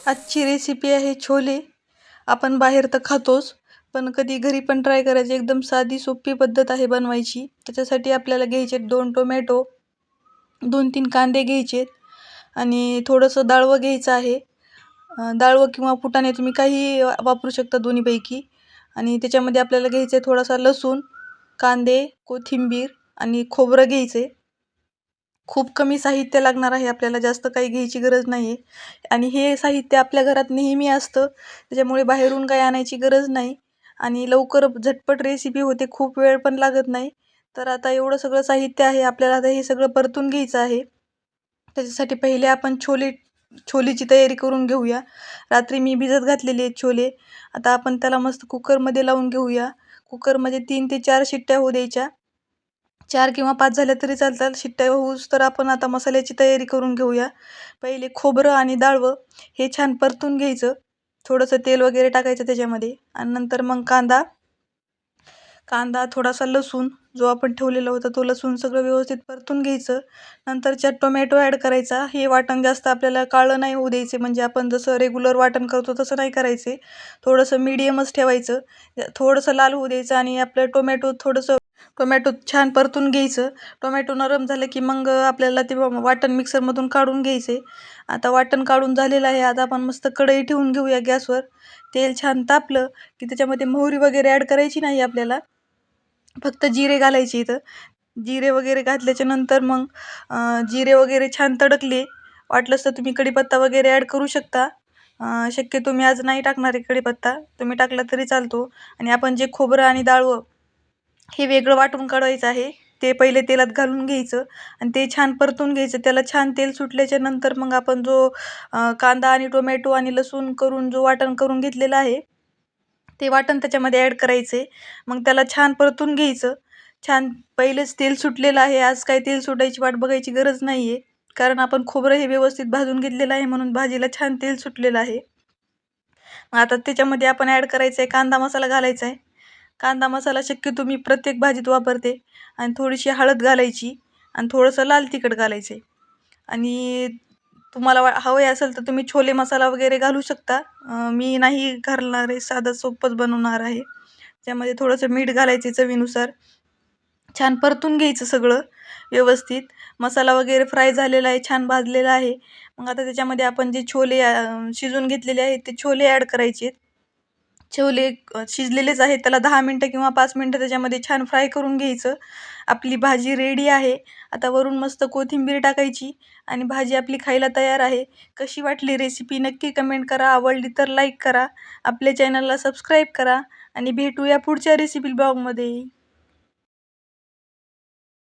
आजची रेसिपी आहे छोले. आपण बाहेर तर खातोच, पण कधी घरी पण ट्राय करायची. एकदम साधी सोपी पद्धत आहे बनवायची. त्याच्यासाठी आपल्याला घ्यायचे 2 टोमॅटो, 2-3 कांदे घ्यायचे आणि थोडंसं डाळवं घ्यायचं आहे. डाळवं किंवा फुटाणे तुम्ही काही वापरू शकता दोन्हीपैकी. आणि त्याच्यामध्ये आपल्याला घ्यायचं आहे थोडासा लसूण, कांदे, कोथिंबीर आणि खोबरं घ्यायचे. खूप कमी साहित्य लागणार आहे आपल्याला, जास्त काही घ्यायची गरज नाही आहे. आणि हे साहित्य आपल्या घरात नेहमी असतं, त्याच्यामुळे बाहेरून काही आणायची गरज नाही आणि लवकर झटपट रेसिपी होते, खूप वेळ पण लागत नाही. तर आता एवढं सगळं साहित्य आहे, आपल्याला आता हे सगळं परतून घ्यायचं आहे. त्याच्यासाठी पहिले आपण छोलेची तयारी करून घेऊया. रात्री मी भिजत घातलेले आहेत छोले. आता आपण त्याला मस्त कुकरमध्ये लावून घेऊया. कुकरमध्ये 3 ते 4 शिट्ट्या होऊ द्यायच्या. 4 किंवा 5 झाल्या तरी चालतात. शिट्ट्या होऊस तर आपण आता मसाल्याची तयारी करून घेऊया. पहिले खोबरं आणि डाळवं हे छान परतून घ्यायचं. थोडंसं तेल वगैरे टाकायचं त्याच्यामध्ये आणि नंतर मग कांदा, थोडासा लसूण जो आपण ठेवलेला होता तो लसूण सगळं व्यवस्थित परतून घ्यायचं. नंतर टोमॅटो ॲड करायचा. हे वाटण जास्त आपल्याला काळं नाही होऊ द्यायचे, म्हणजे आपण जसं रेग्युलर वाटण करतो तसं नाही करायचे. थोडंसं मीडियमच ठेवायचं. थोडंसं लाल होऊ द्यायचं आणि आपलं टोमॅटो छान परतून घ्यायचं. टोमॅटो नरम झालं की मग आपल्याला ते वाटण मिक्सरमधून काढून घ्यायचे. आता वाटण काढून झालेलं आहे. आता आपण मस्त कढई ठेवून घेऊया गॅसवर. तेल छान तापलं की त्याच्यामध्ये मोहरी वगैरे ॲड करायची नाही आपल्याला, फक्त जिरे घालायचे इथं. जिरे वगैरे घातल्याच्या नंतर मग जिरे वगैरे छान तडकले. वाटलंच तर तुम्ही कढीपत्ता वगैरे ॲड करू शकता. शक्यतो मी आज नाही टाकणार आहे कढीपत्ता, तुम्ही टाकला तरी चालतो. आणि आपण जे खोबरं आणि डाळवं हे वेगळं वाटून काढायचं आहे. ते पहिले तेलात घालून घ्यायचं आणि ते छान परतून घ्यायचं. त्याला छान तेल सुटल्याच्या नंतर मग आपण जो कांदा आणि टोमॅटो आणि लसूण करून जो वाटण करून घेतलेलं आहे ते वाटण त्याच्यामध्ये ॲड करायचे. मग त्याला छान परतून घ्यायचं. छान पहिलेच तेल सुटलेलं आहे, आज काही तेल सुटायची वाट बघायची गरज नाही आहे, कारण आपण खोबरं हे व्यवस्थित भाजून घेतलेलं आहे म्हणून भाजीला छान तेल सुटलेलं आहे. मग आता त्याच्यामध्ये आपण ॲड करायचं आहे कांदा मसाला घालायचा आहे. कांदा मसाला शक्यतो मी प्रत्येक भाजीत वापरते. आणि थोडीशी हळद घालायची आणि थोडंसं लाल तिखट घालायचं आहे. आणि तुम्हाला हवे असेल तर तुम्ही छोले मसाला वगैरे घालू शकता. मी नाही घालणार आहे, साधं सोपंच बनवणार आहे. त्यामध्ये थोडंसं मीठ घालायचे चवीनुसार. छान परतून घ्यायचं सगळं व्यवस्थित. मसाला वगैरे फ्राय झालेला आहे, छान भाजलेला आहे. मग आता त्याच्यामध्ये आपण जे छोले शिजवून घेतलेले आहेत ते छोले ॲड करायचे. छोले शिजलेलेच आहेत, त्याला 10 मिनटं किंवा 5 मिनटं त्याच्यामध्ये छान फ्राय करून घ्यायचं. आपली भाजी रेडी आहे. आता वरून मस्त कोथिंबीर टाकायची आणि भाजी आपली खायला तयार आहे. कशी वाटली रेसिपी नक्की कमेंट करा. आवडली तर लाईक करा. आपल्या चॅनलला सबस्क्राईब करा आणि भेटूया पुढच्या रेसिपी ब्लॉगमध्ये.